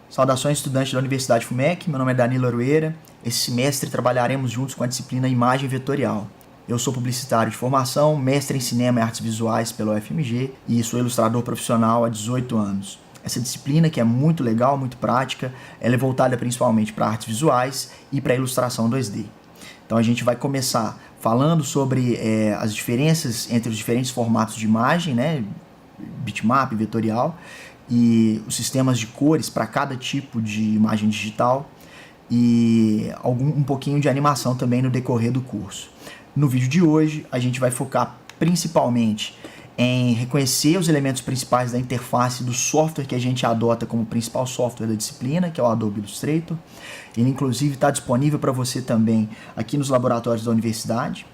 Saudações, estudantes da Universidade FUMEC, meu nome é Danilo Arueira. Esse semestre trabalharemos juntos com a disciplina Imagem Vetorial. Eu sou publicitário de formação, mestre em Cinema e Artes Visuais pela UFMG e sou ilustrador profissional há 18 anos. Essa disciplina, que é muito legal, muito prática, ela é voltada principalmente para artes visuais e para ilustração 2D. Então a gente vai começar falando sobre as diferenças entre os diferentes formatos de imagem, né? Bitmap, vetorial, e os sistemas de cores para cada tipo de imagem digital e um pouquinho de animação também no decorrer do curso. No vídeo de hoje a gente vai focar principalmente em reconhecer os elementos principais da interface do software que a gente adota como principal software da disciplina, que é o Adobe Illustrator. Ele inclusive está disponível para você também aqui nos laboratórios da universidade.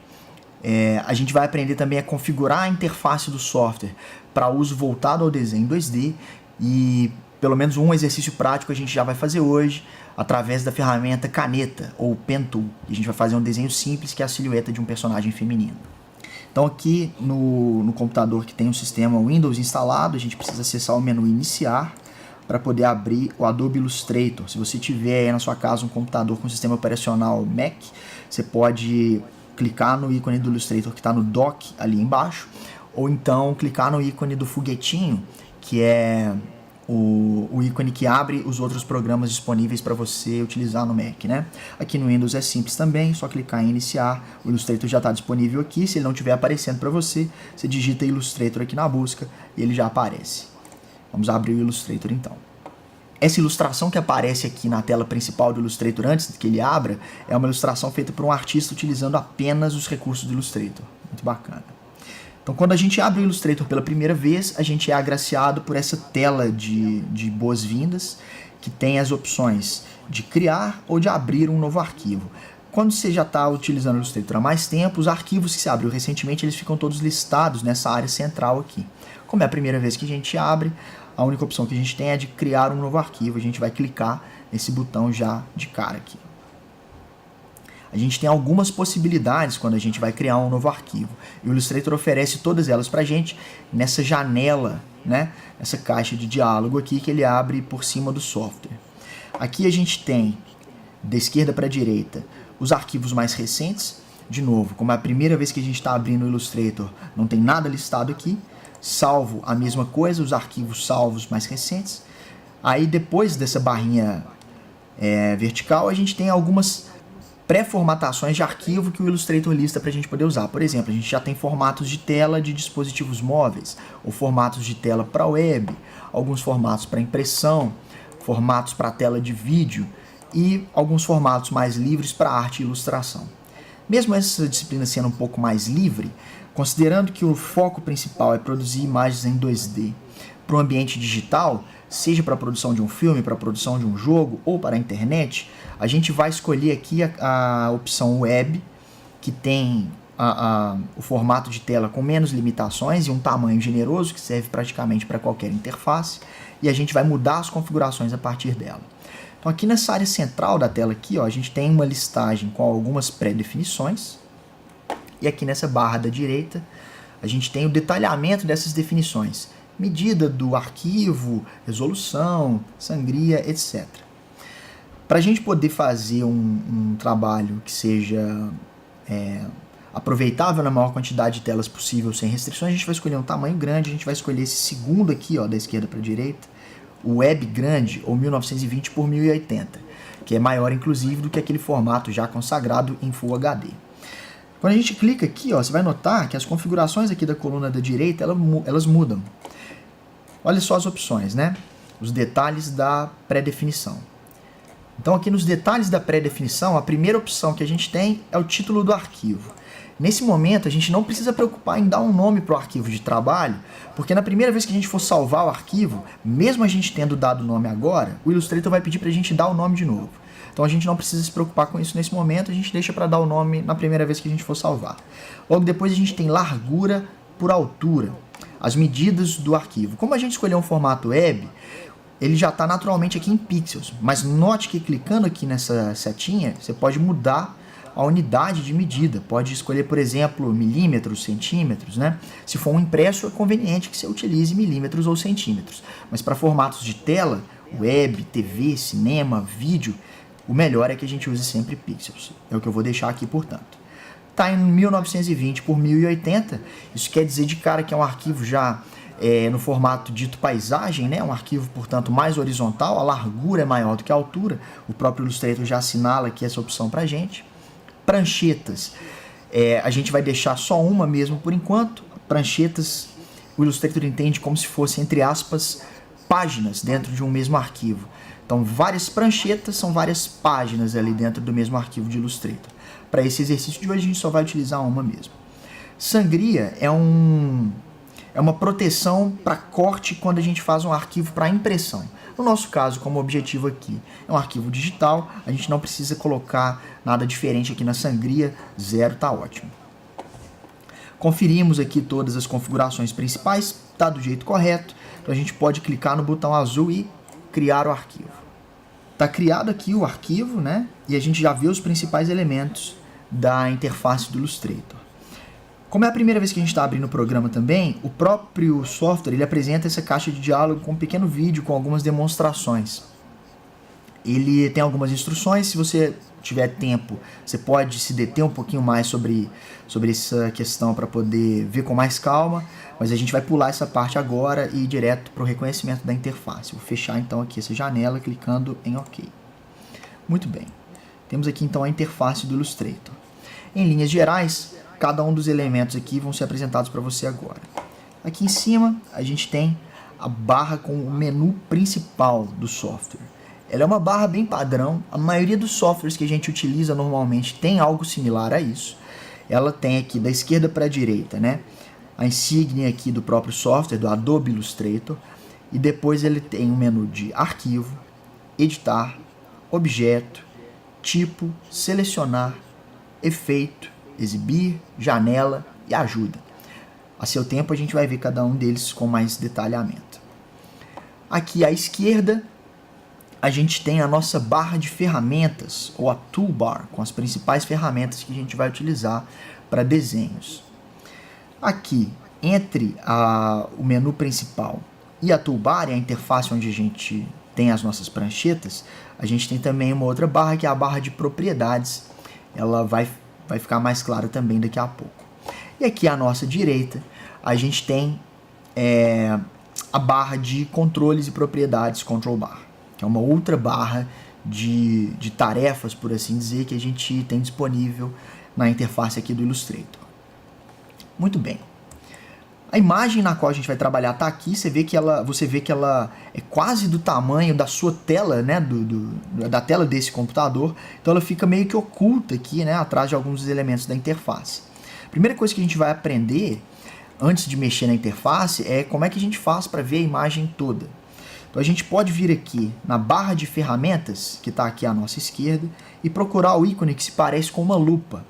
A gente vai aprender também a configurar a interface do software para uso voltado ao desenho 2D e pelo menos um exercício prático a gente já vai fazer hoje através da ferramenta Caneta ou Pen Tool. A gente vai fazer um desenho simples que é a silhueta de um personagem feminino. Então aqui no computador que tem um sistema Windows instalado, a gente precisa acessar o menu Iniciar para poder abrir o Adobe Illustrator. Se você tiver aí na sua casa um computador com sistema operacional Mac, você pode clicar no ícone do Illustrator que está no dock ali embaixo, ou então clicar no ícone do foguetinho, que é o ícone que abre os outros programas disponíveis para você utilizar no Mac, né? Aqui no Windows é simples também, só clicar em iniciar, o Illustrator já está disponível aqui. Se ele não estiver aparecendo para você, você digita Illustrator aqui na busca e ele já aparece. Vamos abrir o Illustrator então. Essa ilustração que aparece aqui na tela principal do Illustrator antes que ele abra é uma ilustração feita por um artista utilizando apenas os recursos do Illustrator. Muito bacana. Então, quando a gente abre o Illustrator pela primeira vez, a gente é agraciado por essa tela de boas-vindas, que tem as opções de criar ou de abrir um novo arquivo. Quando você já está utilizando o Illustrator há mais tempo, os arquivos que você abriu recentemente, eles ficam todos listados nessa área central aqui. Como é a primeira vez que a gente abre, a única opção que a gente tem é de criar um novo arquivo. A gente vai clicar nesse botão já de cara aqui. A gente tem algumas possibilidades quando a gente vai criar um novo arquivo. E o Illustrator oferece todas elas para a gente nessa janela, né? Essa caixa de diálogo aqui que ele abre por cima do software. Aqui a gente tem, da esquerda para a direita, os arquivos mais recentes. De novo, como é a primeira vez que a gente está abrindo o Illustrator, não tem nada listado aqui. Salvo, a mesma coisa, os arquivos salvos mais recentes. Aí depois dessa barrinha vertical, a gente tem algumas pré-formatações de arquivo que o Illustrator lista para a gente poder usar. Por exemplo, a gente já tem formatos de tela de dispositivos móveis, ou formatos de tela para web, alguns formatos para impressão, formatos para tela de vídeo e alguns formatos mais livres para arte e ilustração. Mesmo essa disciplina sendo um pouco mais livre, considerando que o foco principal é produzir imagens em 2D para o ambiente digital, seja para a produção de um filme, para a produção de um jogo ou para a internet, a gente vai escolher aqui a opção web, que tem o formato de tela com menos limitações e um tamanho generoso, que serve praticamente para qualquer interface, e a gente vai mudar as configurações a partir dela. Então aqui nessa área central da tela aqui, ó, a gente tem uma listagem com algumas pré-definições, e aqui nessa barra da direita a gente tem o detalhamento dessas definições. Medida do arquivo, resolução, sangria, etc. Para a gente poder fazer um trabalho que seja aproveitável na maior quantidade de telas possível, sem restrições, a gente vai escolher um tamanho grande. A gente vai escolher esse segundo aqui, ó, da esquerda para a direita, o web grande, ou 1920 por 1080, que é maior inclusive do que aquele formato já consagrado em Full HD. Quando a gente clica aqui, ó, você vai notar que as configurações aqui da coluna da direita, elas mudam. Olha só as opções, né? Os detalhes da pré-definição. Então aqui nos detalhes da pré-definição, a primeira opção que a gente tem é o título do arquivo. Nesse momento a gente não precisa preocupar em dar um nome para o arquivo de trabalho, porque na primeira vez que a gente for salvar o arquivo, mesmo a gente tendo dado o nome agora, o Illustrator vai pedir para a gente dar o nome de novo. Então a gente não precisa se preocupar com isso nesse momento, a gente deixa para dar o nome na primeira vez que a gente for salvar. Logo depois a gente tem largura por altura, as medidas do arquivo. Como a gente escolheu um formato web, ele já está naturalmente aqui em pixels, mas note que clicando aqui nessa setinha, você pode mudar a unidade de medida. Pode escolher, por exemplo, milímetros, centímetros, né? Se for um impresso, é conveniente que você utilize milímetros ou centímetros. Mas para formatos de tela, web, TV, cinema, vídeo, o melhor é que a gente use sempre pixels. É o que eu vou deixar aqui, portanto. Está em 1920 por 1080, isso quer dizer de cara que é um arquivo já no formato dito paisagem, né? Um arquivo, portanto, mais horizontal, a largura é maior do que a altura, o próprio Illustrator já assinala aqui essa opção para a gente. Pranchetas, a gente vai deixar só uma mesmo por enquanto. Pranchetas, o Illustrator entende como se fosse, entre aspas, páginas dentro de um mesmo arquivo. Então, várias pranchetas são várias páginas ali dentro do mesmo arquivo de Illustrator. Para esse exercício de hoje, a gente só vai utilizar uma mesmo. Sangria é uma proteção para corte quando a gente faz um arquivo para impressão. No nosso caso, como objetivo aqui, é um arquivo digital, a gente não precisa colocar nada diferente aqui na Sangria, 0 está ótimo. Conferimos aqui todas as configurações principais, está do jeito correto, então a gente pode clicar no botão azul e criar o arquivo. Está criado aqui o arquivo, né? E a gente já vê os principais elementos da interface do Illustrator. Como é a primeira vez que a gente está abrindo o programa também, o próprio software ele apresenta essa caixa de diálogo com um pequeno vídeo com algumas demonstrações. Ele tem algumas instruções, se você tiver tempo, você pode se deter um pouquinho mais sobre essa questão para poder ver com mais calma, mas a gente vai pular essa parte agora e ir direto para o reconhecimento da interface. Vou fechar então aqui essa janela clicando em OK. Muito bem, temos aqui então a interface do Illustrator. Em linhas gerais, cada um dos elementos aqui vão ser apresentados para você agora. Aqui em cima a gente tem a barra com o menu principal do software. Ela é uma barra bem padrão, a maioria dos softwares que a gente utiliza normalmente tem algo similar a isso. Ela tem aqui da esquerda para a direita, né, a insígnia aqui do próprio software, do Adobe Illustrator, e depois ele tem um menu de arquivo, editar, objeto, tipo, selecionar, efeito, exibir, janela e ajuda. A seu tempo a gente vai ver cada um deles com mais detalhamento. Aqui à esquerda a gente tem a nossa barra de ferramentas, ou a toolbar, com as principais ferramentas que a gente vai utilizar para desenhos. Aqui, entre o menu principal e a toolbar, e a interface onde a gente tem as nossas pranchetas, a gente tem também uma outra barra, que é a barra de propriedades. Ela vai ficar mais clara também daqui a pouco. E aqui à nossa direita, a gente tem a barra de controles e propriedades, control bar, que é uma outra barra de tarefas, por assim dizer, que a gente tem disponível na interface aqui do Illustrator. Muito bem. A imagem na qual a gente vai trabalhar está aqui, você vê que ela é quase do tamanho da sua tela, né, da tela desse computador, então ela fica meio que oculta aqui, né, atrás de alguns dos elementos da interface. A primeira coisa que a gente vai aprender, antes de mexer na interface, é como é que a gente faz para ver a imagem toda. Então a gente pode vir aqui na barra de ferramentas, que está aqui à nossa esquerda, e procurar o ícone que se parece com uma lupa.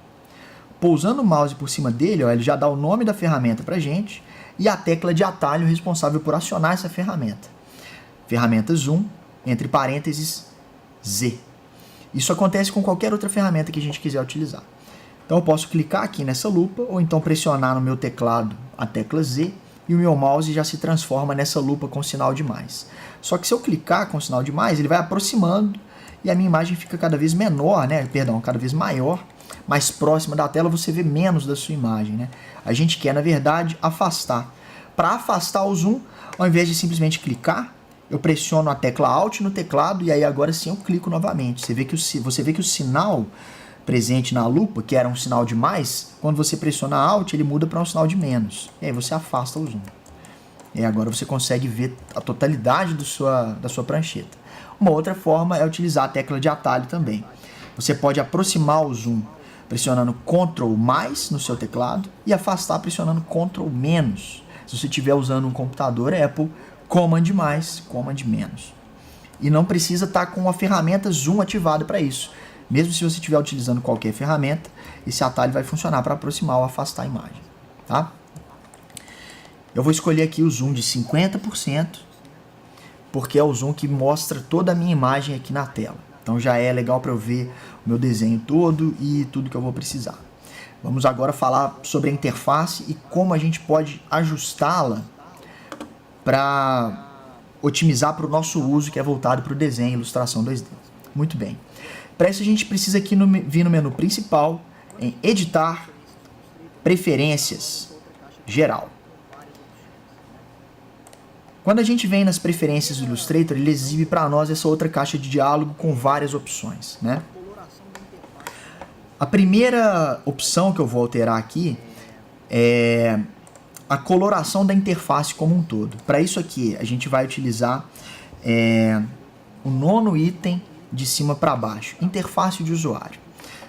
Pousando o mouse por cima dele, ó, ele já dá o nome da ferramenta para a gente, e a tecla de atalho responsável por acionar essa ferramenta. Ferramenta Zoom, entre parênteses, Z. Isso acontece com qualquer outra ferramenta que a gente quiser utilizar. Então eu posso clicar aqui nessa lupa, ou então pressionar no meu teclado a tecla Z, e o meu mouse já se transforma nessa lupa com sinal de mais. Só que se eu clicar com sinal de mais, ele vai aproximando, e a minha imagem fica cada vez menor, né? Cada vez maior, mais próxima da tela, você vê menos da sua imagem, né? A gente quer, na verdade, afastar. Para afastar o zoom, ao invés de simplesmente clicar, eu pressiono a tecla Alt no teclado e aí agora sim eu clico novamente. Você vê que o sinal presente na lupa, que era um sinal de mais, quando você pressiona Alt, ele muda para um sinal de menos. E aí você afasta o zoom. E agora você consegue ver a totalidade da sua prancheta. Uma outra forma é utilizar a tecla de atalho também. Você pode aproximar o zoom pressionando Ctrl mais no seu teclado e afastar pressionando Ctrl menos. Se você estiver usando um computador Apple, Command mais, Command menos. E não precisa estar com a ferramenta Zoom ativada para isso. Mesmo se você estiver utilizando qualquer ferramenta, esse atalho vai funcionar para aproximar ou afastar a imagem. Tá? Eu vou escolher aqui o zoom de 50%, porque é o zoom que mostra toda a minha imagem aqui na tela. Então já é legal para eu ver o meu desenho todo e tudo que eu vou precisar. Vamos agora falar sobre a interface e como a gente pode ajustá-la para otimizar para o nosso uso, que é voltado para o desenho e ilustração 2D. Muito bem. Para isso a gente precisa aqui vir no menu principal, em editar, preferências, geral. Quando a gente vem nas preferências do Illustrator, ele exibe para nós essa outra caixa de diálogo com várias opções, né? A primeira opção que eu vou alterar aqui é a coloração da interface como um todo. Para isso aqui, a gente vai utilizar o nono item de cima para baixo, interface de usuário.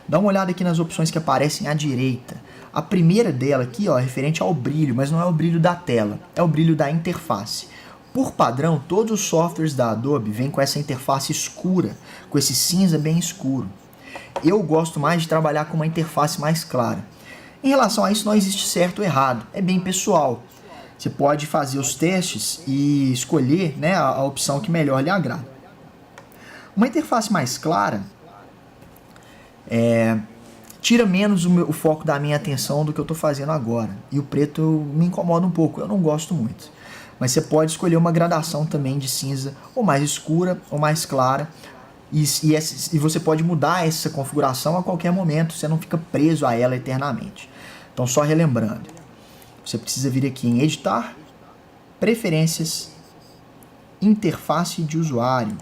Dá uma olhada aqui nas opções que aparecem à direita. A primeira dela aqui, ó, é referente ao brilho, mas não é o brilho da tela, é o brilho da interface. Por padrão, todos os softwares da Adobe vêm com essa interface escura, com esse cinza bem escuro. Eu gosto mais de trabalhar com uma interface mais clara. Em relação a isso, não existe certo ou errado, é bem pessoal. Você pode fazer os testes e escolher, né, a opção que melhor lhe agrada. Uma interface mais clara tira menos o foco da minha atenção do que eu estou fazendo agora. E o preto me incomoda um pouco, eu não gosto muito. Mas você pode escolher uma gradação também de cinza, ou mais escura, ou mais clara. E você pode mudar essa configuração a qualquer momento, você não fica preso a ela eternamente. Então, só relembrando, você precisa vir aqui em Editar, Preferências, Interface de Usuário.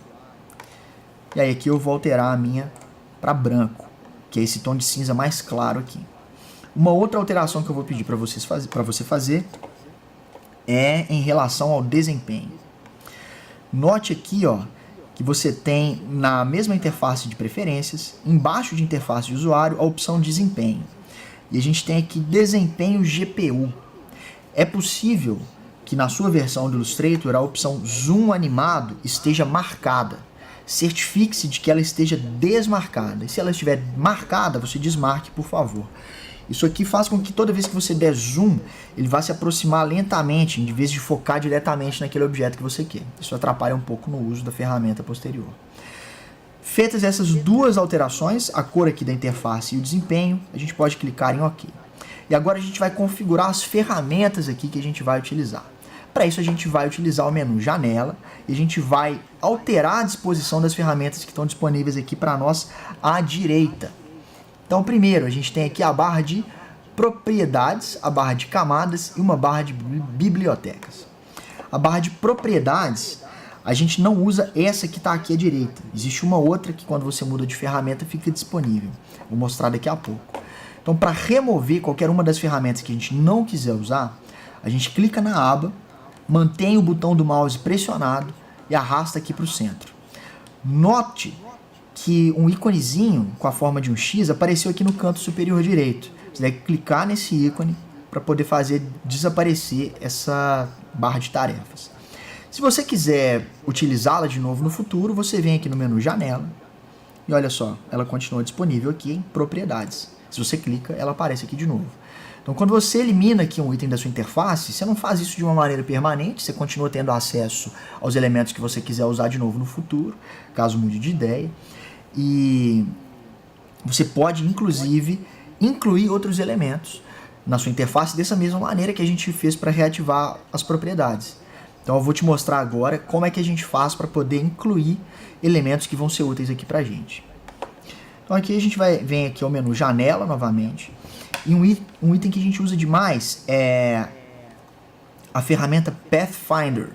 E aí aqui eu vou alterar a minha para branco, que é esse tom de cinza mais claro aqui. Uma outra alteração que eu vou pedir para você fazer é em relação ao desempenho. Note aqui, ó, que você tem na mesma interface de preferências, embaixo de interface de usuário, a opção desempenho. E a gente tem aqui desempenho GPU. É possível que na sua versão do Illustrator a opção zoom animado esteja marcada. Certifique-se de que ela esteja desmarcada. E se ela estiver marcada, você desmarque, por favor. Isso aqui faz com que toda vez que você der zoom, ele vá se aproximar lentamente, em vez de focar diretamente naquele objeto que você quer. Isso atrapalha um pouco no uso da ferramenta posterior. Feitas essas duas alterações, a cor aqui da interface e o desempenho, a gente pode clicar em OK. E agora a gente vai configurar as ferramentas aqui que a gente vai utilizar. Para isso a gente vai utilizar o menu Janela e a gente vai alterar a disposição das ferramentas que estão disponíveis aqui para nós à direita. Então, primeiro, a gente tem aqui a barra de propriedades, a barra de camadas e uma barra de bibliotecas. A barra de propriedades, a gente não usa essa que está aqui à direita. Existe uma outra que, quando você muda de ferramenta, fica disponível. Vou mostrar daqui a pouco. Então, para remover qualquer uma das ferramentas que a gente não quiser usar, a gente clica na aba, mantém o botão do mouse pressionado e arrasta aqui para o centro. Note que um íconezinho com a forma de um X apareceu aqui no canto superior direito. Você deve clicar nesse ícone para poder fazer desaparecer essa barra de tarefas. Se você quiser utilizá-la de novo no futuro, você vem aqui no menu Janela e olha só, ela continua disponível aqui em Propriedades. Se você clica, ela aparece aqui de novo. Então, quando você elimina aqui um item da sua interface, você não faz isso de uma maneira permanente, você continua tendo acesso aos elementos que você quiser usar de novo no futuro, caso mude de ideia. E você pode, inclusive, incluir outros elementos na sua interface dessa mesma maneira que a gente fez para reativar as propriedades. Então eu vou te mostrar agora como é que a gente faz para poder incluir elementos que vão ser úteis aqui para a gente. Então aqui a gente vem aqui ao menu Janela novamente. E um item que a gente usa demais é a ferramenta Pathfinder.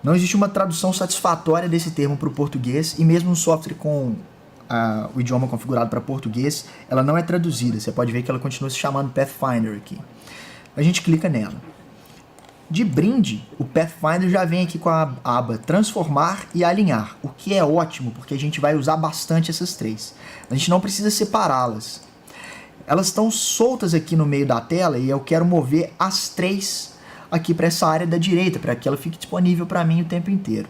Não existe uma tradução satisfatória desse termo para o português, e mesmo no software com o idioma configurado para português, ela não é traduzida. Você pode ver que ela continua se chamando Pathfinder aqui. A gente clica nela. De brinde, o Pathfinder já vem aqui com a aba Transformar e Alinhar, o que é ótimo, porque a gente vai usar bastante essas três. A gente não precisa separá-las. Elas estão soltas aqui no meio da tela e eu quero mover as três aqui para essa área da direita, para que ela fique disponível para mim o tempo inteiro.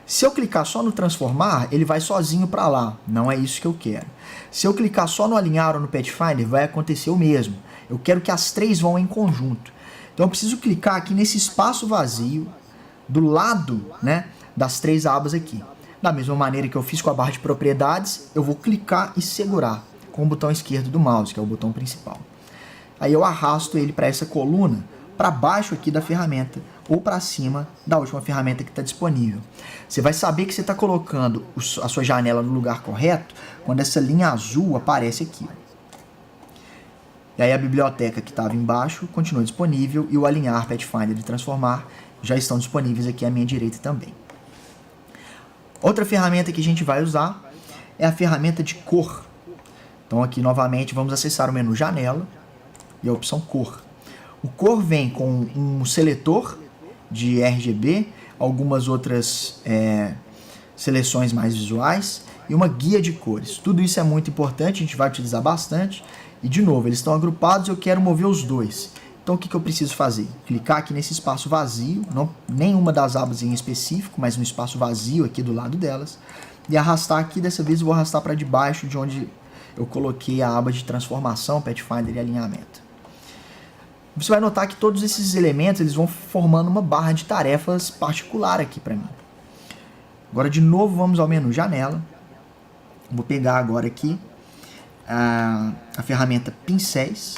Se eu clicar só no transformar, ele vai sozinho para lá. Não é isso que eu quero. Se eu clicar só no alinhar ou no Pathfinder, vai acontecer o mesmo. Eu quero que as três vão em conjunto. Então eu preciso clicar aqui nesse espaço vazio, do lado, né, das três abas aqui. Da mesma maneira que eu fiz com a barra de propriedades, eu vou clicar e segurar com o botão esquerdo do mouse, que é o botão principal. Aí eu arrasto ele para essa coluna, para baixo aqui da ferramenta ou para cima da última ferramenta que está disponível. Você vai saber que você está colocando a sua janela no lugar correto quando essa linha azul aparece aqui. E aí a biblioteca que estava embaixo continua disponível e o alinhar, Pathfinder e transformar já estão disponíveis aqui à minha direita também. Outra ferramenta que a gente vai usar é a ferramenta de cor. Então aqui novamente vamos acessar o menu janela e a opção cor. O cor vem com um seletor de RGB, algumas outras seleções mais visuais e uma guia de cores. Tudo isso é muito importante, a gente vai utilizar bastante. E de novo, eles estão agrupados e eu quero mover os dois. Então o que eu preciso fazer? Clicar aqui nesse espaço vazio, não nenhuma das abas em específico, mas no espaço vazio aqui do lado delas. E arrastar aqui, dessa vez eu vou arrastar para debaixo de onde eu coloquei a aba de transformação, Pathfinder e alinhamento. Você vai notar que todos esses elementos eles vão formando uma barra de tarefas particular aqui para mim. Agora de novo vamos ao menu janela. Vou pegar agora aqui a ferramenta pincéis.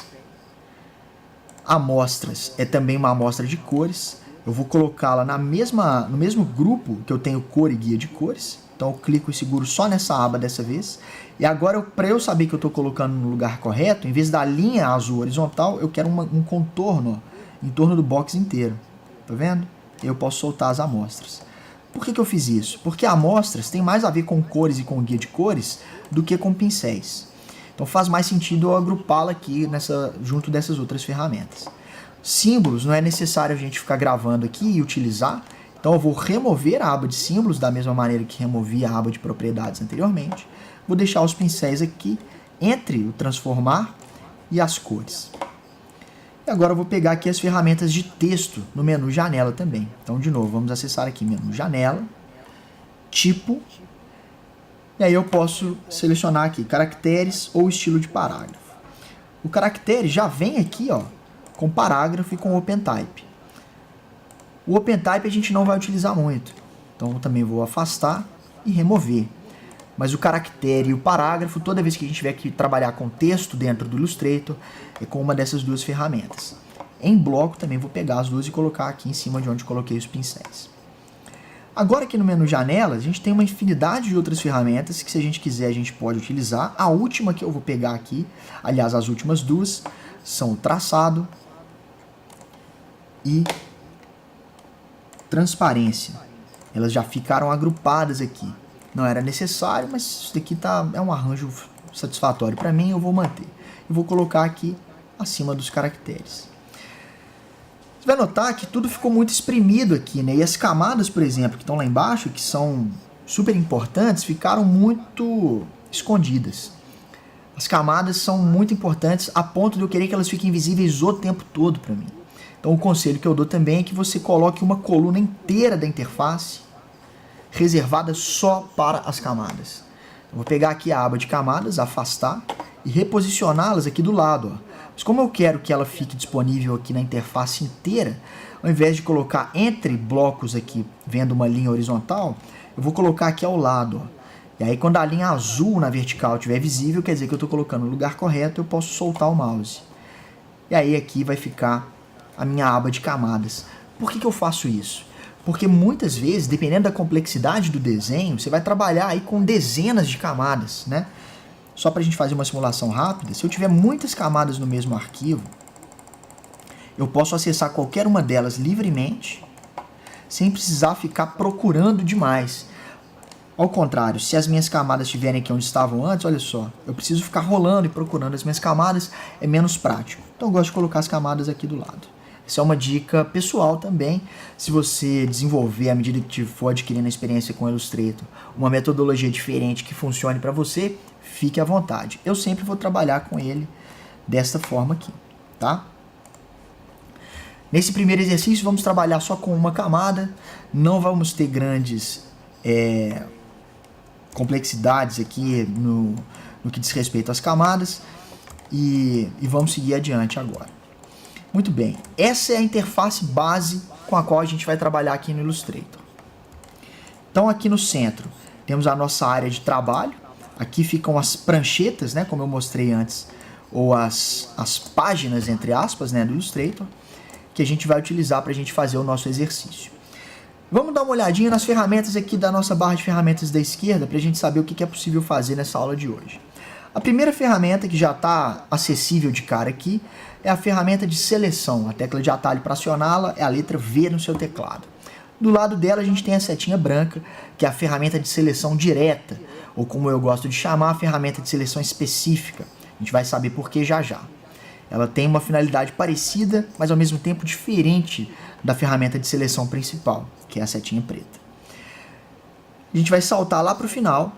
Amostras é também uma amostra de cores. Eu vou colocá-la no mesmo grupo que eu tenho cor e guia de cores. Então eu clico e seguro só nessa aba dessa vez. E agora, para eu saber que eu estou colocando no lugar correto, em vez da linha azul horizontal, eu quero um contorno em torno do box inteiro. Tá vendo? Eu posso soltar as amostras. Por que eu fiz isso? Porque amostras tem mais a ver com cores e com guia de cores do que com pincéis. Então faz mais sentido eu agrupá-la aqui junto dessas outras ferramentas. Símbolos, não é necessário a gente ficar gravando aqui e utilizar. Então eu vou remover a aba de símbolos da mesma maneira que removi a aba de propriedades anteriormente. Vou deixar os pincéis aqui entre o transformar e as cores. E agora eu vou pegar aqui as ferramentas de texto no menu janela também. Então de novo, vamos acessar aqui menu janela, tipo, e aí eu posso selecionar aqui caracteres ou estilo de parágrafo. O caractere já vem aqui ó, com parágrafo e com OpenType. O OpenType a gente não vai utilizar muito, então eu também vou afastar e remover. Mas o caractere e o parágrafo, toda vez que a gente tiver que trabalhar com texto dentro do Illustrator, é com uma dessas duas ferramentas. Em bloco também vou pegar as duas e colocar aqui em cima de onde coloquei os pincéis. Agora aqui no menu janelas, a gente tem uma infinidade de outras ferramentas que se a gente quiser a gente pode utilizar. A última que eu vou pegar aqui, aliás as últimas duas, são o traçado e transparência. Elas já ficaram agrupadas aqui. Não era necessário, mas isso daqui é um arranjo satisfatório para mim, eu vou manter. Eu vou colocar aqui acima dos caracteres. Você vai notar que tudo ficou muito espremido aqui, né? E as camadas, por exemplo, que estão lá embaixo, que são super importantes, ficaram muito escondidas. As camadas são muito importantes a ponto de eu querer que elas fiquem visíveis o tempo todo para mim. Então o conselho que eu dou também é que você coloque uma coluna inteira da interface reservada só para as camadas. Eu vou pegar aqui a aba de camadas, afastar e reposicioná-las aqui do lado. Ó. Mas como eu quero que ela fique disponível aqui na interface inteira, ao invés de colocar entre blocos aqui, vendo uma linha horizontal, eu vou colocar aqui ao lado. Ó. E aí quando a linha azul na vertical estiver visível, quer dizer que eu estou colocando no lugar correto, eu posso soltar o mouse. E aí aqui vai ficar a minha aba de camadas. Por que eu faço isso? Porque muitas vezes, dependendo da complexidade do desenho, você vai trabalhar aí com dezenas de camadas, né? Só para a gente fazer uma simulação rápida, se eu tiver muitas camadas no mesmo arquivo, eu posso acessar qualquer uma delas livremente, sem precisar ficar procurando demais. Ao contrário, se as minhas camadas estiverem aqui onde estavam antes, olha só, eu preciso ficar rolando e procurando as minhas camadas, é menos prático. Então eu gosto de colocar as camadas aqui do lado. Essa é uma dica pessoal também, se você desenvolver, à medida que for adquirindo a experiência com o Illustrator, uma metodologia diferente que funcione para você, fique à vontade. Eu sempre vou trabalhar com ele desta forma aqui, tá? Nesse primeiro exercício, vamos trabalhar só com uma camada, não vamos ter grandes complexidades aqui no que diz respeito às camadas, e vamos seguir adiante agora. Muito bem, essa é a interface base com a qual a gente vai trabalhar aqui no Illustrator. Então aqui no centro temos a nossa área de trabalho, aqui ficam as pranchetas, né, como eu mostrei antes, ou as páginas, entre aspas, né, do Illustrator. que a gente vai utilizar para a gente fazer o nosso exercício. Vamos dar uma olhadinha nas ferramentas aqui da nossa barra de ferramentas da esquerda para a gente saber o que é possível fazer nessa aula de hoje. A primeira ferramenta que já está acessível de cara aqui é a ferramenta de seleção. A tecla de atalho para acioná-la é a letra V no seu teclado. Do lado dela a gente tem a setinha branca, que é a ferramenta de seleção direta, ou como eu gosto de chamar, a ferramenta de seleção específica. A gente vai saber por que já já. Ela tem uma finalidade parecida, mas ao mesmo tempo diferente da ferramenta de seleção principal, que é a setinha preta. A gente vai saltar lá para o final,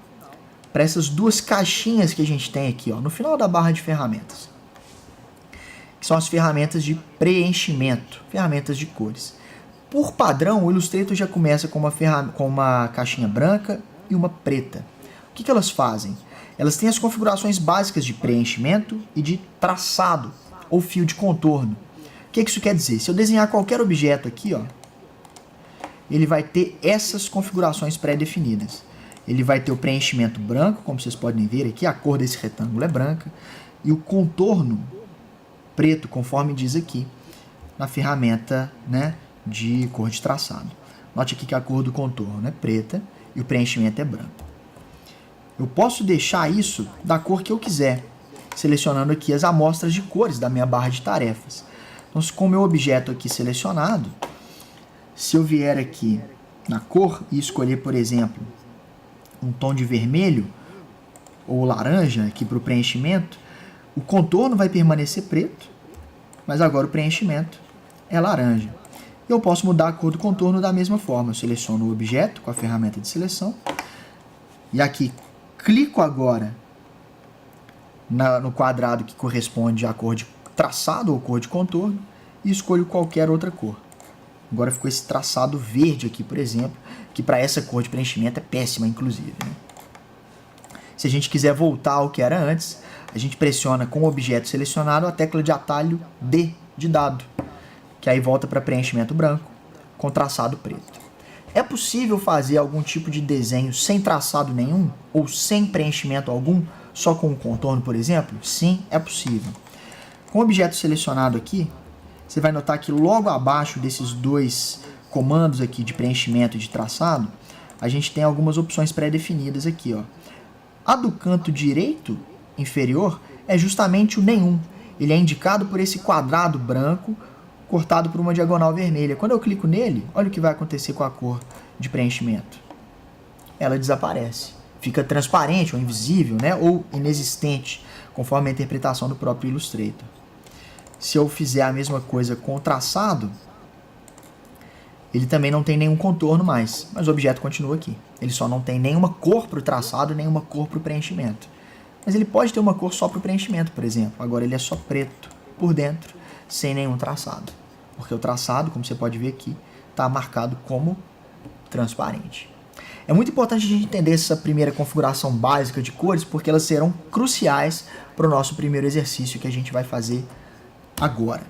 para essas duas caixinhas que a gente tem aqui, ó, no final da barra de ferramentas, que são as ferramentas de preenchimento, ferramentas de cores. Por padrão, o Illustrator já começa com uma caixinha branca e uma preta. O que elas fazem? Elas têm as configurações básicas de preenchimento e de traçado, ou fio de contorno. O que isso quer dizer? Se eu desenhar qualquer objeto aqui, ó, ele vai ter essas configurações pré-definidas. Ele vai ter o preenchimento branco, como vocês podem ver aqui, a cor desse retângulo é branca, e o contorno preto, conforme diz aqui, na ferramenta, né, de cor de traçado. Note aqui que a cor do contorno é preta e o preenchimento é branco. Eu posso deixar isso da cor que eu quiser, selecionando aqui as amostras de cores da minha barra de tarefas. Então, com o meu objeto aqui selecionado, se eu vier aqui na cor e escolher, por exemplo, um tom de vermelho ou laranja aqui para o preenchimento, o contorno vai permanecer preto, mas agora o preenchimento é laranja. Eu posso mudar a cor do contorno da mesma forma. Eu seleciono o objeto com a ferramenta de seleção e aqui clico agora no quadrado que corresponde à cor de traçado ou cor de contorno e escolho qualquer outra cor. Agora ficou esse traçado verde aqui, por exemplo, que para essa cor de preenchimento é péssima, inclusive, né? Se a gente quiser voltar ao que era antes, a gente pressiona com o objeto selecionado a tecla de atalho D de dado, que aí volta para preenchimento branco com traçado preto. É possível fazer algum tipo de desenho sem traçado nenhum ou sem preenchimento algum, só com um contorno, por exemplo? Sim, é possível. Com o objeto selecionado aqui, você vai notar que logo abaixo desses dois comandos aqui de preenchimento e de traçado, a gente tem algumas opções pré-definidas aqui, ó. A do canto direito inferior é justamente o nenhum. Ele é indicado por esse quadrado branco cortado por uma diagonal vermelha. Quando eu clico nele, olha o que vai acontecer com a cor de preenchimento. Ela desaparece. Fica transparente ou invisível, né? Ou inexistente, conforme a interpretação do próprio Illustrator. Se eu fizer a mesma coisa com o traçado, ele também não tem nenhum contorno mais, mas o objeto continua aqui. Ele só não tem nenhuma cor para o traçado e nenhuma cor para o preenchimento. Mas ele pode ter uma cor só para o preenchimento, por exemplo. Agora ele é só preto por dentro, sem nenhum traçado. Porque o traçado, como você pode ver aqui, está marcado como transparente. É muito importante a gente entender essa primeira configuração básica de cores, porque elas serão cruciais para o nosso primeiro exercício que a gente vai fazer agora.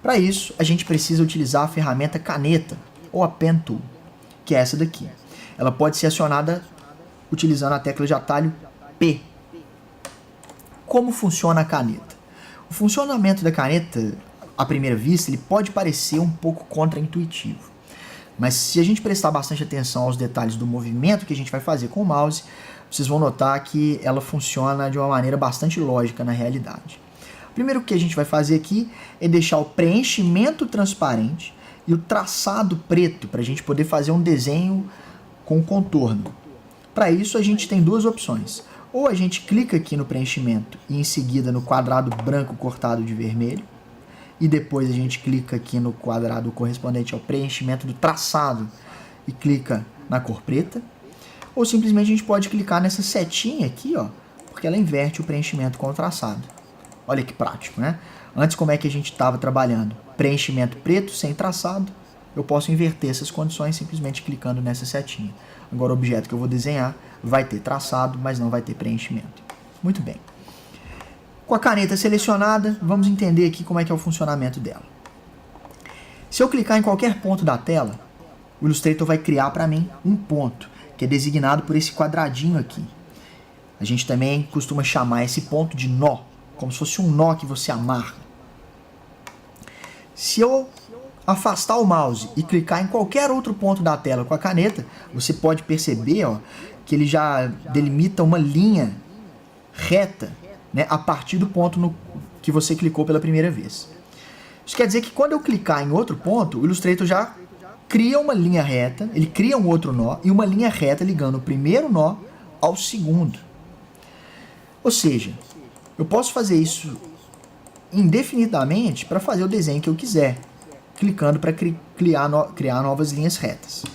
Para isso, a gente precisa utilizar a ferramenta caneta, ou a Pen Tool, que é essa daqui. Ela pode ser acionada utilizando a tecla de atalho P. Como funciona a caneta? O funcionamento da caneta, à primeira vista, ele pode parecer um pouco contraintuitivo. Mas se a gente prestar bastante atenção aos detalhes do movimento que a gente vai fazer com o mouse, vocês vão notar que ela funciona de uma maneira bastante lógica na realidade. Primeiro que a gente vai fazer aqui é deixar o preenchimento transparente e o traçado preto, para a gente poder fazer um desenho com contorno. Para isso a gente tem duas opções. Ou a gente clica aqui no preenchimento e em seguida no quadrado branco cortado de vermelho, e depois a gente clica aqui no quadrado correspondente ao preenchimento do traçado e clica na cor preta, ou simplesmente a gente pode clicar nessa setinha aqui, ó, porque ela inverte o preenchimento com o traçado. Olha que prático, né? Antes, como é que a gente estava trabalhando? Preenchimento preto, sem traçado. Eu posso inverter essas condições simplesmente clicando nessa setinha. Agora, o objeto que eu vou desenhar vai ter traçado, mas não vai ter preenchimento. Muito bem. Com a caneta selecionada, vamos entender aqui como é que é o funcionamento dela. Se eu clicar em qualquer ponto da tela, o Illustrator vai criar para mim um ponto, que é designado por esse quadradinho aqui. A gente também costuma chamar esse ponto de nó, como se fosse um nó que você amarra. Se eu afastar o mouse e clicar em qualquer outro ponto da tela com a caneta, você pode perceber, ó, que ele já delimita uma linha reta, né, a partir do ponto que você clicou pela primeira vez. Isso quer dizer que quando eu clicar em outro ponto, o Illustrator já cria uma linha reta, ele cria um outro nó e uma linha reta ligando o primeiro nó ao segundo. Ou seja, eu posso fazer isso indefinidamente para fazer o desenho que eu quiser, clicando para criar novas linhas retas.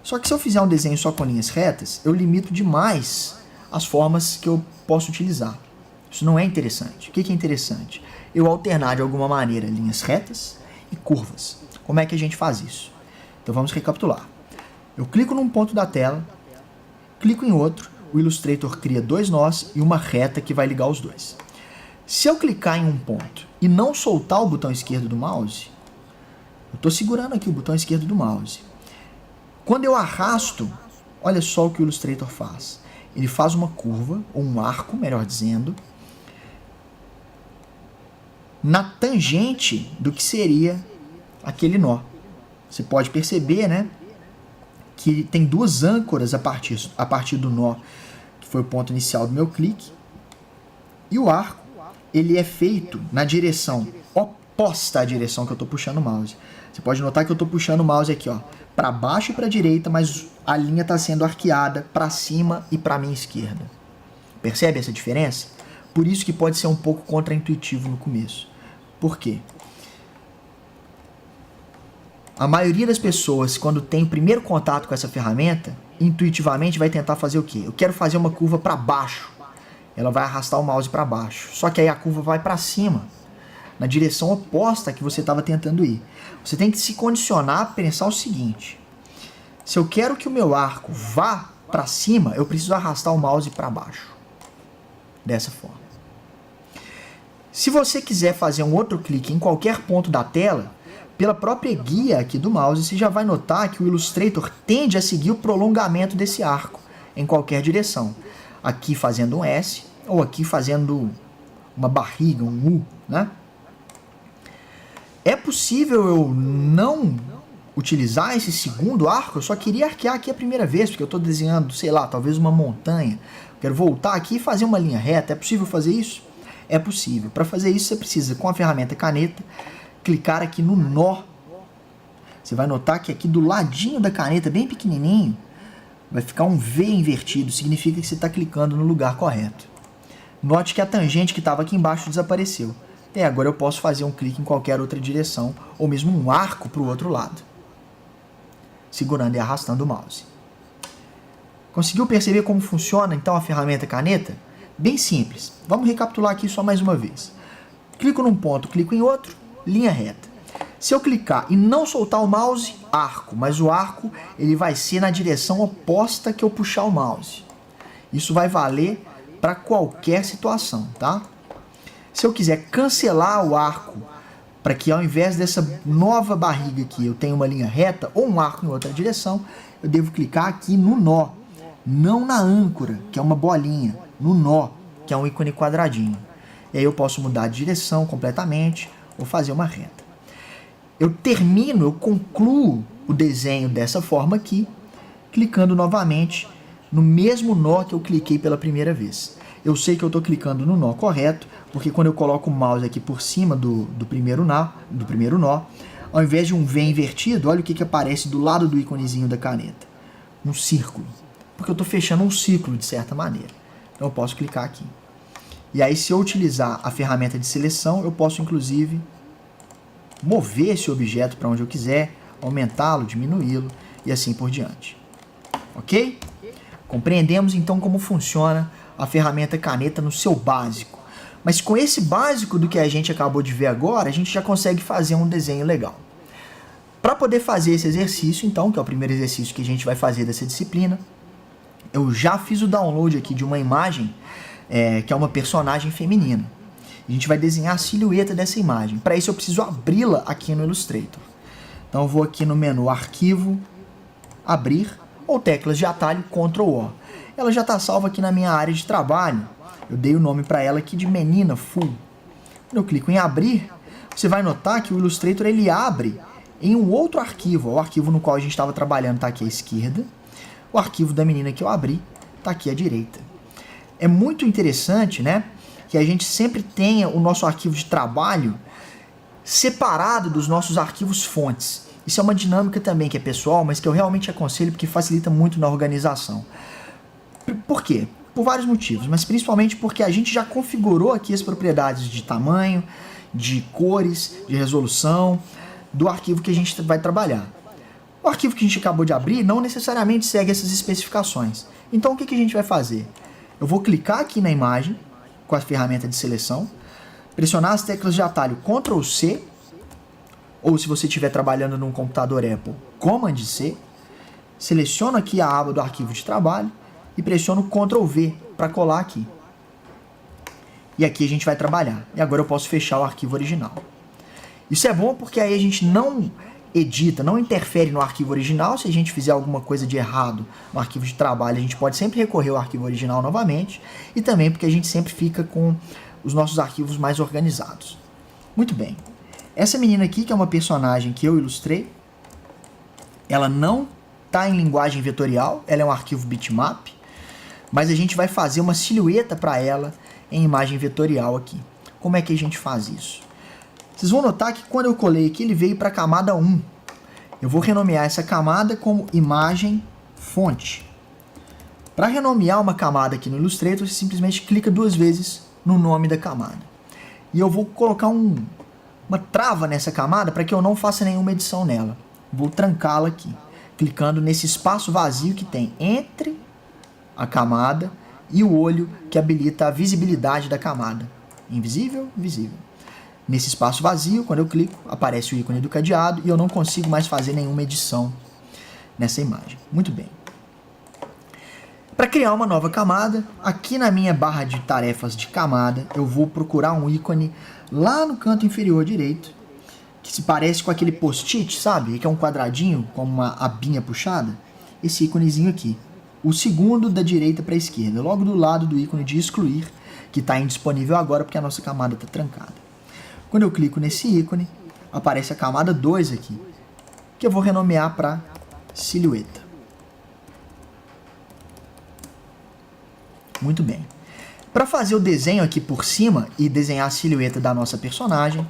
Só que se eu fizer um desenho só com linhas retas, eu limito demais as formas que eu posso utilizar. Isso não é interessante. O que é interessante? Eu alternar de alguma maneira linhas retas e curvas. Como é que a gente faz isso? Então vamos recapitular. Eu clico num ponto da tela, clico em outro, o Illustrator cria dois nós e uma reta que vai ligar os dois. Se eu clicar em um ponto e não soltar o botão esquerdo do mouse, eu estou segurando aqui o botão esquerdo do mouse. Quando eu arrasto, olha só o que o Illustrator faz. Ele faz uma curva, ou um arco, melhor dizendo, na tangente do que seria aquele nó. Você pode perceber, né, que tem duas âncoras a partir do nó, que foi o ponto inicial do meu clique. E o arco, ele é feito na direção oposta à direção que eu estou puxando o mouse. Você pode notar que eu estou puxando o mouse aqui, ó, para baixo e para a direita, mas a linha está sendo arqueada para cima e para a minha esquerda. Percebe essa diferença? Por isso que pode ser um pouco contraintuitivo no começo. Por quê? A maioria das pessoas, quando tem o primeiro contato com essa ferramenta, intuitivamente vai tentar fazer o quê? Eu quero fazer uma curva para baixo. Ela vai arrastar o mouse para baixo. Só que aí a curva vai para cima, na direção oposta que você estava tentando ir. Você tem que se condicionar a pensar o seguinte: se eu quero que o meu arco vá para cima, eu preciso arrastar o mouse para baixo. Dessa forma. Se você quiser fazer um outro clique em qualquer ponto da tela, pela própria guia aqui do mouse, você já vai notar que o Illustrator tende a seguir o prolongamento desse arco em qualquer direção. Aqui fazendo um S, ou aqui fazendo uma barriga, um U, né? É possível eu não utilizar esse segundo arco? Eu só queria arquear aqui a primeira vez, porque eu estou desenhando, sei lá, talvez uma montanha. Quero voltar aqui e fazer uma linha reta. É possível fazer isso? É possível. Para fazer isso, você precisa, com a ferramenta caneta, clicar aqui no nó. Você vai notar que aqui do ladinho da caneta, bem pequenininho, vai ficar um V invertido. Significa que você está clicando no lugar correto. Note que a tangente que estava aqui embaixo desapareceu. E agora eu posso fazer um clique em qualquer outra direção, ou mesmo um arco para o outro lado, segurando e arrastando o mouse. Conseguiu perceber como funciona então a ferramenta caneta? Bem simples. Vamos recapitular aqui só mais uma vez. Clico num ponto, clico em outro, linha reta. Se eu clicar e não soltar o mouse, arco, mas o arco ele vai ser na direção oposta que eu puxar o mouse. Isso vai valer para qualquer situação, tá? Se eu quiser cancelar o arco para que ao invés dessa nova barriga aqui eu tenha uma linha reta ou um arco em outra direção, eu devo clicar aqui no nó, não na âncora, que é uma bolinha, no nó, que é um ícone quadradinho. E aí eu posso mudar de direção completamente ou fazer uma reta. Eu concluo o desenho dessa forma aqui, clicando novamente no mesmo nó que eu cliquei pela primeira vez. Eu sei que eu estou clicando no nó correto, porque quando eu coloco o mouse aqui por cima do primeiro nó, ao invés de um V invertido, olha o que aparece do lado do íconezinho da caneta. Um círculo. Porque eu estou fechando um ciclo de certa maneira. Então eu posso clicar aqui. E aí, se eu utilizar a ferramenta de seleção, eu posso inclusive mover esse objeto para onde eu quiser, aumentá-lo, diminuí-lo e assim por diante. Ok? Compreendemos então como funciona a ferramenta caneta no seu básico. Mas com esse básico do que a gente acabou de ver agora, a gente já consegue fazer um desenho legal. Para poder fazer esse exercício, então, que é o primeiro exercício que a gente vai fazer dessa disciplina, eu já fiz o download aqui de uma imagem que é uma personagem feminina. A gente vai desenhar a silhueta dessa imagem. Para isso eu preciso abri-la aqui no Illustrator. Então eu vou aqui no menu Arquivo, Abrir, ou teclas de atalho Ctrl O. Ela já está salva aqui na minha área de trabalho. Eu dei o nome para ela aqui de Menina Full. Quando eu clico em Abrir, você vai notar que o Illustrator ele abre em um outro arquivo. O arquivo no qual a gente estava trabalhando está aqui à esquerda. O arquivo da menina que eu abri está aqui à direita. É muito interessante, né, que a gente sempre tenha o nosso arquivo de trabalho separado dos nossos arquivos fontes. Isso é uma dinâmica também que é pessoal, mas que eu realmente aconselho porque facilita muito na organização. Por quê? Por vários motivos, mas principalmente porque a gente já configurou aqui as propriedades de tamanho, de cores, de resolução do arquivo que a gente vai trabalhar. O arquivo que a gente acabou de abrir não necessariamente segue essas especificações. Então o que a gente vai fazer? Eu vou clicar aqui na imagem com a ferramenta de seleção, pressionar as teclas de atalho Ctrl C, ou se você estiver trabalhando num computador Apple, Command C, seleciono aqui a aba do arquivo de trabalho e pressiono Ctrl V para colar aqui. E aqui a gente vai trabalhar. E agora eu posso fechar o arquivo original. Isso é bom porque aí a gente não edita, não interfere no arquivo original. Se a gente fizer alguma coisa de errado no arquivo de trabalho, a gente pode sempre recorrer ao arquivo original novamente. E também porque a gente sempre fica com os nossos arquivos mais organizados. Muito bem. Essa menina aqui, que é uma personagem que eu ilustrei, ela não está em linguagem vetorial, ela é um arquivo bitmap, mas a gente vai fazer uma silhueta para ela em imagem vetorial aqui. Como é que a gente faz isso? Vocês vão notar que quando eu colei aqui, ele veio para a camada 1. Eu vou renomear essa camada como imagem fonte. Para renomear uma camada aqui no Illustrator, você simplesmente clica 2 vezes no nome da camada. E eu vou colocar uma trava nessa camada para que eu não faça nenhuma edição nela. Vou trancá-la aqui, clicando nesse espaço vazio que tem entre a camada e o olho que habilita a visibilidade da camada. Invisível, visível. Nesse espaço vazio, quando eu clico, aparece o ícone do cadeado e eu não consigo mais fazer nenhuma edição nessa imagem. Muito bem. Para criar uma nova camada, aqui na minha barra de tarefas de camada, eu vou procurar um ícone lá no canto inferior direito, que se parece com aquele post-it, sabe? Que é um quadradinho com uma abinha puxada. Esse íconezinho aqui. O segundo da direita para a esquerda, logo do lado do ícone de excluir, que está indisponível agora porque a nossa camada está trancada. Quando eu clico nesse ícone, aparece a camada 2 aqui, que eu vou renomear para silhueta. Muito bem. Para fazer o desenho aqui por cima e desenhar a silhueta da nossa personagem,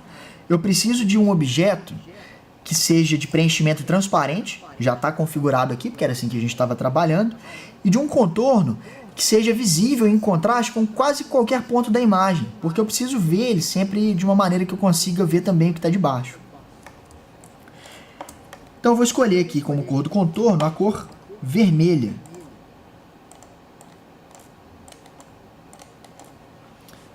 eu preciso de um objeto que seja de preenchimento transparente, já está configurado aqui, porque era assim que a gente estava trabalhando, e de um contorno que seja visível em contraste com quase qualquer ponto da imagem, porque eu preciso ver ele sempre de uma maneira que eu consiga ver também o que está debaixo. Então eu vou escolher aqui como cor do contorno a cor vermelha.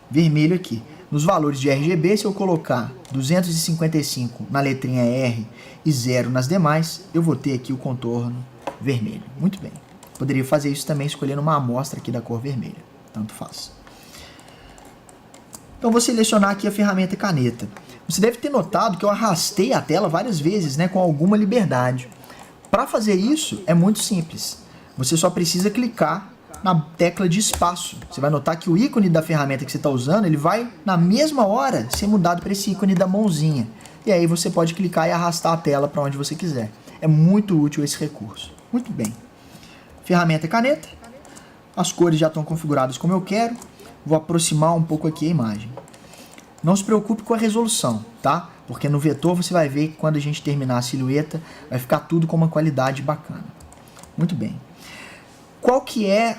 Vermelho aqui. Nos valores de RGB, se eu colocar 255 na letrinha R e 0 nas demais, eu vou ter aqui o contorno vermelho. Muito bem. Poderia fazer isso também escolhendo uma amostra aqui da cor vermelha. Tanto faz. Então vou selecionar aqui a ferramenta caneta. Você deve ter notado que eu arrastei a tela várias vezes, né, com alguma liberdade. Para fazer isso é muito simples. Você só precisa clicar na tecla de espaço. Você vai notar que o ícone da ferramenta que você está usando, ele vai na mesma hora ser mudado para esse ícone da mãozinha. E aí você pode clicar e arrastar a tela para onde você quiser. É muito útil esse recurso. Muito bem. Ferramenta caneta. As cores já estão configuradas como eu quero. Vou aproximar um pouco aqui a imagem. Não se preocupe com a resolução, tá? Porque no vetor você vai ver que quando a gente terminar a silhueta, vai ficar tudo com uma qualidade bacana. Muito bem. Qual que é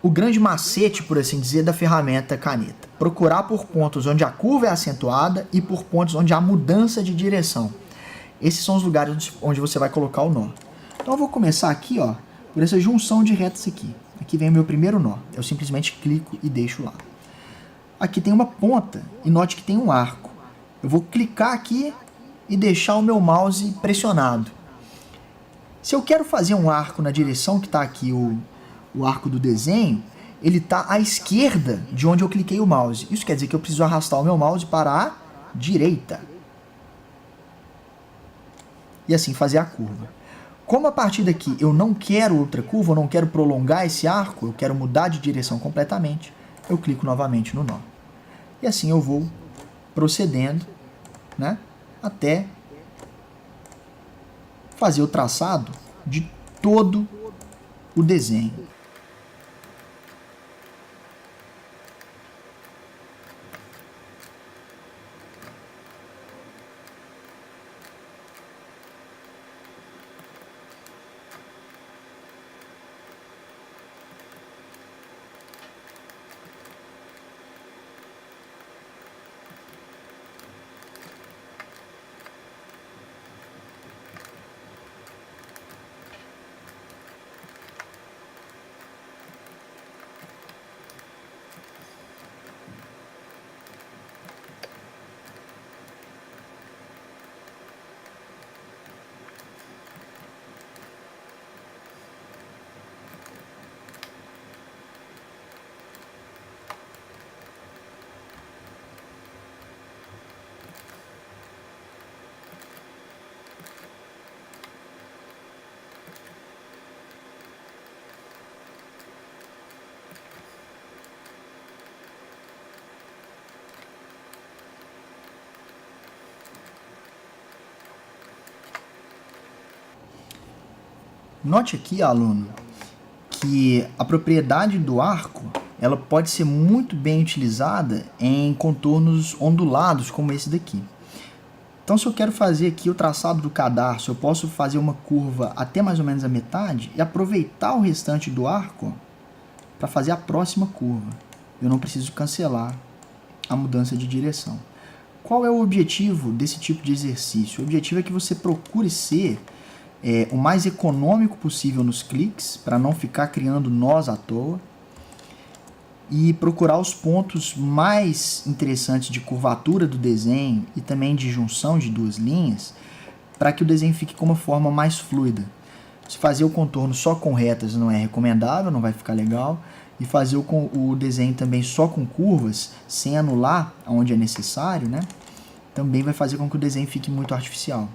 o grande macete, por assim dizer, da ferramenta caneta? Procurar por pontos onde a curva é acentuada e por pontos onde há mudança de direção. Esses são os lugares onde você vai colocar o nó. Então eu vou começar aqui, ó, por essa junção de retas aqui. Aqui vem o meu primeiro nó. Eu simplesmente clico e deixo lá. Aqui tem uma ponta e note que tem um arco. Eu vou clicar aqui e deixar o meu mouse pressionado. Se eu quero fazer um arco na direção que está aqui o arco do desenho, ele está à esquerda de onde eu cliquei o mouse. Isso quer dizer que eu preciso arrastar o meu mouse para a direita. E assim fazer a curva. Como a partir daqui eu não quero outra curva, eu não quero prolongar esse arco, eu quero mudar de direção completamente, eu clico novamente no nó. E assim eu vou procedendo né, até fazer o traçado de todo o desenho. Note aqui, aluno, que a propriedade do arco ela pode ser muito bem utilizada em contornos ondulados como esse daqui. Então, se eu quero fazer aqui o traçado do cadarço, eu posso fazer uma curva até mais ou menos a metade e aproveitar o restante do arco para fazer a próxima curva. Eu não preciso cancelar a mudança de direção. Qual é o objetivo desse tipo de exercício? O objetivo é que você procure ser o mais econômico possível nos cliques, para não ficar criando nós à toa, e procurar os pontos mais interessantes de curvatura do desenho e também de junção de duas linhas, para que o desenho fique com uma forma mais fluida. Se fazer o contorno só com retas não é recomendável, não vai ficar legal, e fazer o desenho também só com curvas, sem anular onde é necessário, né, também vai fazer com que o desenho fique muito artificial.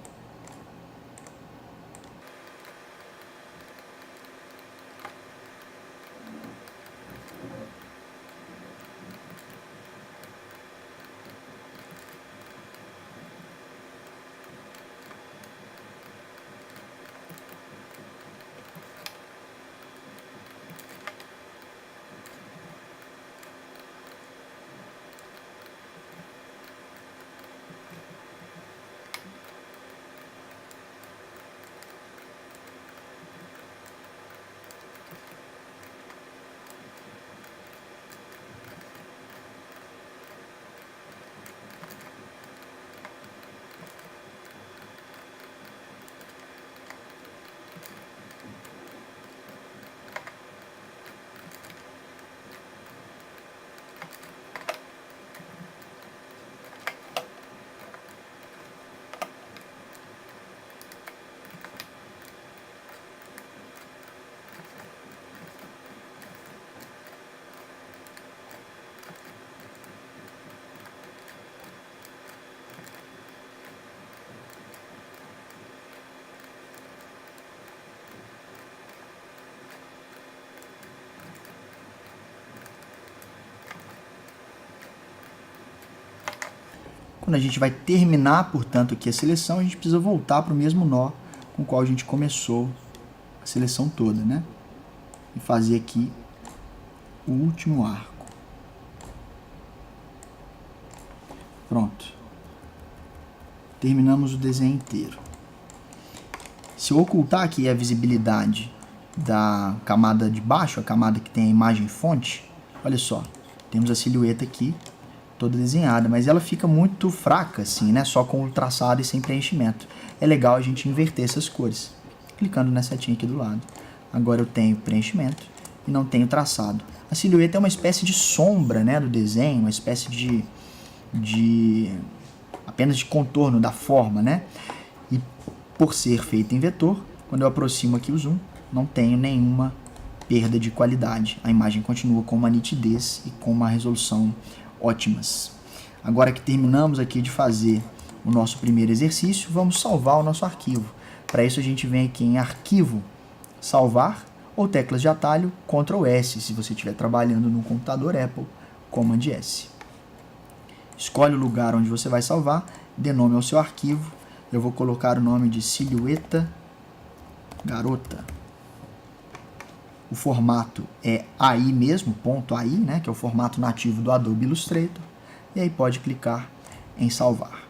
Quando a gente vai terminar, portanto, aqui a seleção, a gente precisa voltar para o mesmo nó com o qual a gente começou a seleção toda, né? E fazer aqui o último arco. Pronto. Terminamos o desenho inteiro. Se eu ocultar aqui a visibilidade da camada de baixo, a camada que tem a imagem fonte, olha só, temos a silhueta aqui toda desenhada, mas ela fica muito fraca assim, né? Só com o traçado e sem preenchimento. É legal a gente inverter essas cores, clicando na setinha aqui do lado. Agora eu tenho preenchimento e não tenho traçado. A silhueta é uma espécie de sombra, né, do desenho, uma espécie apenas de contorno da forma, né? E por ser feita em vetor, quando eu aproximo aqui o zoom, não tenho nenhuma perda de qualidade. A imagem continua com uma nitidez e com uma resolução ótimas. Agora que terminamos aqui de fazer o nosso primeiro exercício, vamos salvar o nosso arquivo. Para isso a gente vem aqui em Arquivo, Salvar, ou teclas de atalho, Ctrl S, se você estiver trabalhando no computador Apple, Command S. Escolhe o lugar onde você vai salvar dê nome ao seu arquivo. Eu vou colocar o nome de Silhueta Garota. O formato é AI mesmo, .ai, né, que é o formato nativo do Adobe Illustrator. E aí pode clicar em salvar.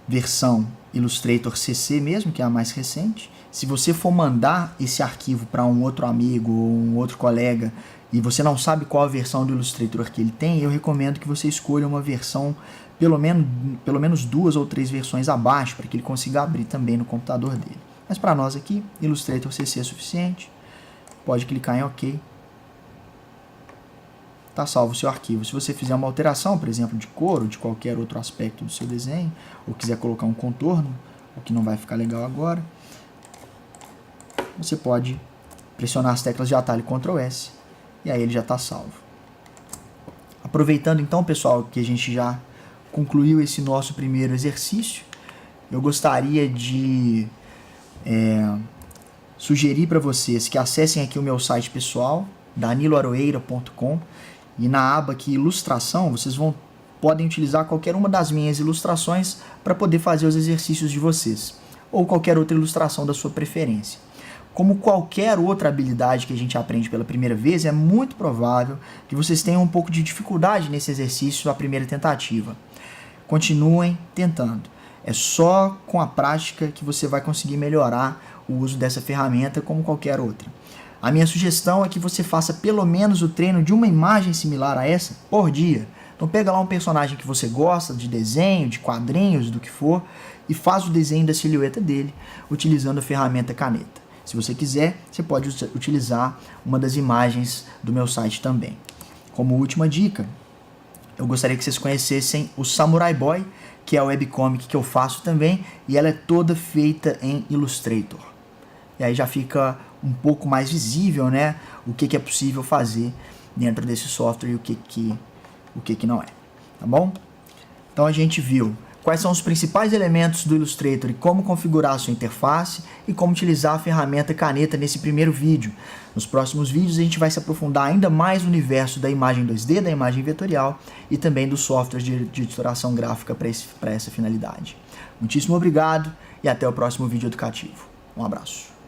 Versão Illustrator CC mesmo, que é a mais recente. Se você for mandar esse arquivo para um outro amigo ou um outro colega e você não sabe qual a versão do Illustrator que ele tem, eu recomendo que você escolha uma versão, pelo menos 2 ou 3 versões abaixo, para que ele consiga abrir também no computador dele. Mas para nós aqui, Illustrator CC é suficiente. Pode clicar em OK. Está salvo o seu arquivo. Se você fizer uma alteração, por exemplo, de cor ou de qualquer outro aspecto do seu desenho, ou quiser colocar um contorno, o que não vai ficar legal agora, você pode pressionar as teclas de atalho Ctrl S e aí ele já está salvo. Aproveitando então, pessoal, que a gente já concluiu esse nosso primeiro exercício, eu gostaria de sugerir para vocês que acessem aqui o meu site pessoal, daniloaroeira.com, e na aba aqui Ilustração, vocês podem utilizar qualquer uma das minhas ilustrações para poder fazer os exercícios de vocês, ou qualquer outra ilustração da sua preferência. Como qualquer outra habilidade que a gente aprende pela primeira vez, é muito provável que vocês tenham um pouco de dificuldade nesse exercício à primeira tentativa. Continuem tentando. É só com a prática que você vai conseguir melhorar o uso dessa ferramenta como qualquer outra. A minha sugestão é que você faça pelo menos o treino de uma imagem similar a essa por dia. Então pega lá um personagem que você gosta, de desenho, de quadrinhos, do que for, e faz o desenho da silhueta dele utilizando a ferramenta caneta. Se você quiser, você pode utilizar uma das imagens do meu site também. Como última dica, eu gostaria que vocês conhecessem o Samurai Boy, que é a webcomic que eu faço também, e ela é toda feita em Illustrator. E aí já fica um pouco mais visível, né, o que é possível fazer dentro desse software e o que não é. Tá bom? Então a gente viu quais são os principais elementos do Illustrator e como configurar a sua interface e como utilizar a ferramenta caneta nesse primeiro vídeo. Nos próximos vídeos a gente vai se aprofundar ainda mais no universo da imagem 2D, da imagem vetorial e também do software de editoração gráfica para essa finalidade. Muitíssimo obrigado e até o próximo vídeo educativo. Um abraço.